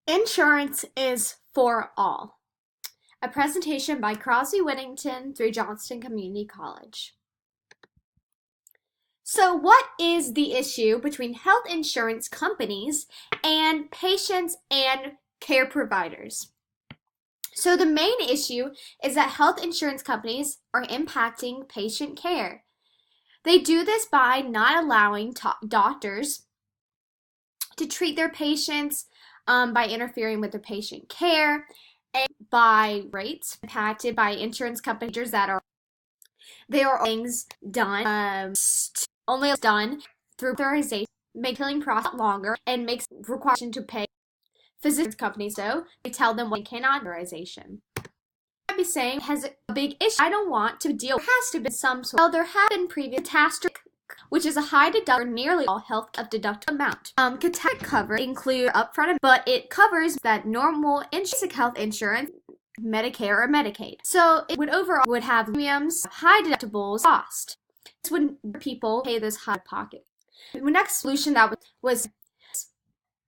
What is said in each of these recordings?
Insurance is for all. A presentation by Crosby Whittington through Johnston Community College. So, what is the issue between health insurance companies and patients and care providers? So, the main issue is that health insurance companies are impacting patient care. They do this by not allowing doctors to treat their patients, by interfering with the patient care, and by rates impacted by insurance companies that are things done only done through authorization, make healing process longer, and makes required to pay physicians companies. So they tell them what cannot authorization. I'd be saying has a big issue. I don't want to deal. There has to be some sort. Well, there have been previous catastrophe, which is a high deductible, nearly all health of deductible amount. Catastrophic cover include upfront, but it covers that normal basic health insurance, Medicare or Medicaid. So it would have premiums, high deductibles, cost. This would people pay this high pocket. The next solution that was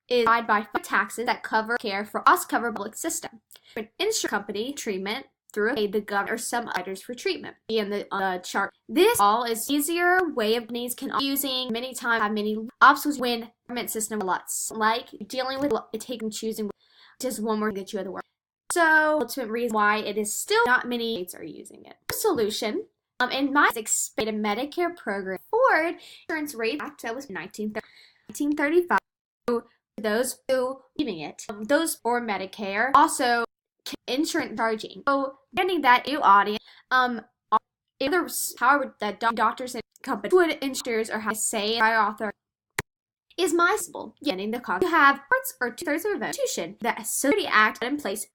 is by taxes that cover care for us cover public system. An insurance company treatment through the government or some providers for treatment. In the chart, this all is easier way of companies can using many times have many obstacles when government system lots like dealing with taking choosing just one more get you at the work. So ultimate reason why it is still not many states are using it. Solution in my expanded Medicare program Ford Insurance Rate Act that was 1935. Those who using it, those for Medicare also insurance charging. So getting that new audience, other power that doctors and companies would insurers or have say by author is possible. Getting the cost to have parts or 2/3 of the institution that Security Act in place,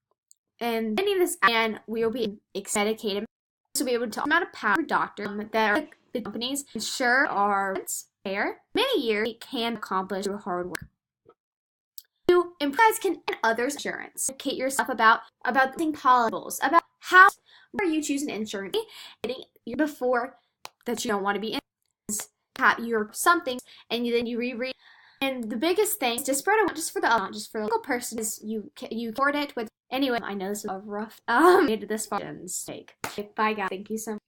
and ending this and we will be medicated to be able to amount of power doctors that are the companies ensure our care many years it can accomplish through hard work. You employees can and others insurance. Educate yourself about the policies, about how are you choosing insurance before that you don't want to be in your something and then you reread. And the biggest thing is to spread it just for the local person is you afford it with anyway. I know this is a rough this mistake. Bye guys, thank you so much.